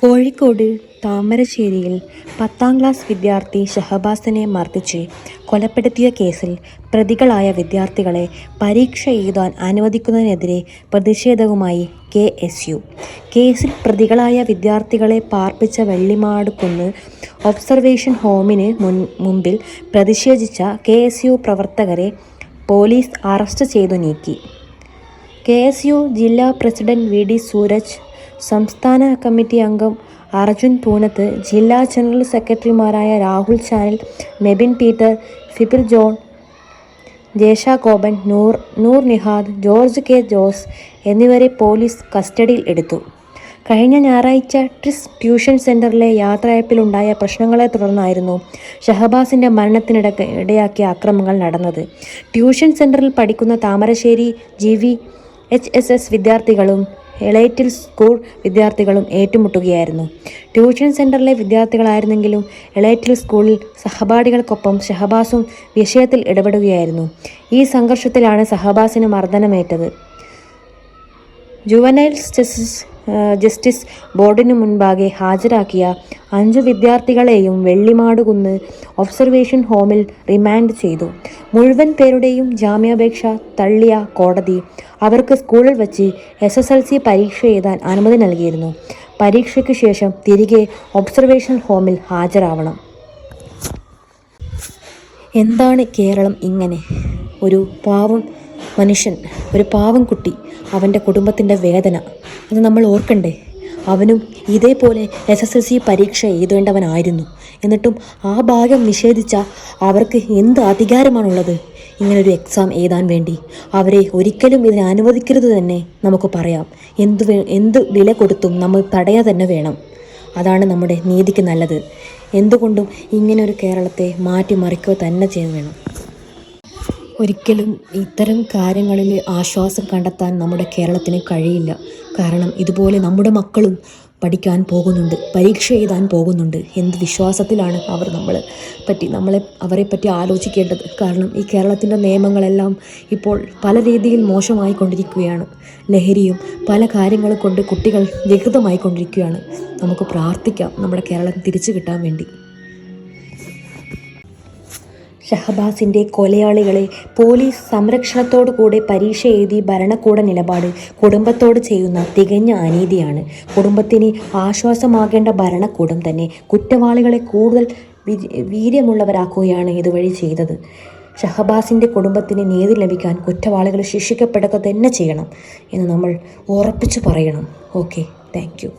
കോഴിക്കോട് താമരശ്ശേരിയിൽ 10ാം ക്ലാസ് വിദ്യാർത്ഥി ഷഹബാസിനെ മർദ്ദിച്ച് കൊലപ്പെടുത്തിയ കേസിൽ പ്രതികളായ വിദ്യാർത്ഥികളെ പരീക്ഷ എഴുതാൻ അനുവദിക്കുന്നതിനെതിരെ പ്രതിഷേധവുമായി KSU. കേസിൽ പ്രതികളായ വിദ്യാർത്ഥികളെ പാർപ്പിച്ച വെള്ളിമാടുകുന്ന് ഒബ്സർവേഷൻ ഹോമിന് മുമ്പിൽ പ്രതിഷേധിച്ച KSU പ്രവർത്തകരെ പോലീസ് അറസ്റ്റ് ചെയ്തു നീക്കി. KSU ജില്ലാ പ്രസിഡന്റ് VD സൂരജ്, സംസ്ഥാന കമ്മിറ്റി അംഗം അർജുൻ പൂനത്ത്, ജില്ലാ ജനറൽ സെക്രട്ടറിമാരായ Rahul Chanal, Mebin Peter, Fibil John, Jesha Gopan, Noor Nihad, George K. Jose എന്നിവരെ പോലീസ് കസ്റ്റഡിയിൽ എടുത്തു. കഴിഞ്ഞ ഞായറാഴ്ച ട്യൂഷൻ സെന്ററിലെ യാത്രയപ്പിലുണ്ടായ പ്രശ്നങ്ങളെ തുടർന്നായിരുന്നു ഷഹബാസിന്റെ മരണത്തിനിടയാക്കിയ അക്രമങ്ങൾ നടന്നത്. ട്യൂഷൻ സെന്ററിൽ പഠിക്കുന്ന താമരശ്ശേരി GVHSS വിദ്യാർത്ഥികളും എളേറ്റിൽ സ്കൂൾ വിദ്യാർത്ഥികളും ഏറ്റുമുട്ടുകയായിരുന്നു. ട്യൂഷൻ സെന്ററിലെ വിദ്യാർത്ഥികളായിരുന്നെങ്കിലും എളേറ്റിൽ സ്കൂളിൽ സഹപാഠികൾക്കൊപ്പം ഷഹബാസും വിഷയത്തിൽ ഇടപെടുകയായിരുന്നു. ഈ സംഘർഷത്തിലാണ് സഹബാസിന് മർദ്ദനമേറ്റത്. ജുവനൈൽ ജസ്റ്റിസ് ബോർഡിനു മുൻപാകെ ഹാജരാക്കിയ 5 വിദ്യാർത്ഥികളെയും വെള്ളിമാടുകുന്ന് ഒബ്സർവേഷൻ ഹോമിൽ റിമാൻഡ് ചെയ്തു. മുഴുവൻ പേരുടെയും ജാമ്യാപേക്ഷ തള്ളിയ കോടതി അവർക്ക് സ്കൂളിൽ വച്ച് SSLC പരീക്ഷ എഴുതാൻ അനുമതി നൽകിയിരുന്നു. പരീക്ഷയ്ക്ക് ശേഷം തിരികെ ഒബ്സർവേഷൻ ഹോമിൽ ഹാജരാവണം. എന്താണ് കേരളം ഇങ്ങനെ? ഒരു പാവം മനുഷ്യൻ, ഒരു പാവം കുട്ടി, അവൻ്റെ കുടുംബത്തിൻ്റെ വേദന അത് നമ്മൾ ഓർക്കണ്ടേ? അവനും ഇതേപോലെ SSLC പരീക്ഷ എഴുതേണ്ടവനായിരുന്നു. എന്നിട്ടും ആ ഭാഗം നിഷേധിച്ച അവർക്ക് എന്ത് അധികാരമാണുള്ളത് ഇങ്ങനൊരു എക്സാം എഴുതാൻ വേണ്ടി? അവരെ ഒരിക്കലും ഇതിനെ അനുവദിക്കരുത് തന്നെ നമുക്ക് പറയാം. എന്ത് വില കൊടുത്തും നമ്മൾ തടയാൻ തന്നെ വേണം. അതാണ് നമ്മുടെ നീതിക്ക് നല്ലത്. എന്തുകൊണ്ടും ഇങ്ങനൊരു കേരളത്തെ മാറ്റിമറിക്കുക തന്നെ ചെയ്യാൻ വേണം. ഒരിക്കലും ഇത്തരം കാര്യങ്ങളിൽ ആശ്വാസം കണ്ടെത്താൻ നമ്മുടെ കേരളത്തിന് കഴിയില്ല. കാരണം ഇതുപോലെ നമ്മുടെ മക്കളും പഠിക്കാൻ പോകുന്നുണ്ട്, പരീക്ഷ എഴുതാൻ പോകുന്നുണ്ട്. എന്ത് വിശ്വാസത്തിലാണ് അവരെ പറ്റി ആലോചിക്കേണ്ടത്? കാരണം ഈ കേരളത്തിൻ്റെ നിയമങ്ങളെല്ലാം ഇപ്പോൾ പല രീതിയിൽ മോശമായി കൊണ്ടിരിക്കുകയാണ്. ലഹരിയും പല കാര്യങ്ങളും കൊണ്ട് കുട്ടികൾ വികൃതമായി കൊണ്ടിരിക്കുകയാണ്. നമുക്ക് പ്രാർത്ഥിക്കാം നമ്മുടെ കേരളം തിരിച്ചു കിട്ടാൻ വേണ്ടി. ഷഹബാസിൻ്റെ കൊലയാളികളെ പോലീസ് സംരക്ഷണത്തോടുകൂടെ പരീക്ഷ എഴുതി ഭരണകൂട നിലപാട് കുടുംബത്തോട് ചെയ്യുന്ന തികഞ്ഞ അനീതിയാണ്. കുടുംബത്തിന് ആശ്വാസമാകേണ്ട ഭരണകൂടം തന്നെ കുറ്റവാളികളെ കൂടുതൽ വീര്യമുള്ളവരാക്കുകയാണ് ഇതുവഴി ചെയ്തത്. ഷഹബാസിൻ്റെ കുടുംബത്തിന് നീതി ലഭിക്കാൻ കുറ്റവാളികൾ ശിക്ഷിക്കപ്പെടുക തന്നെ ചെയ്യണം എന്ന് നമ്മൾ ഉറപ്പിച്ചു പറയണം. Okay, thank you.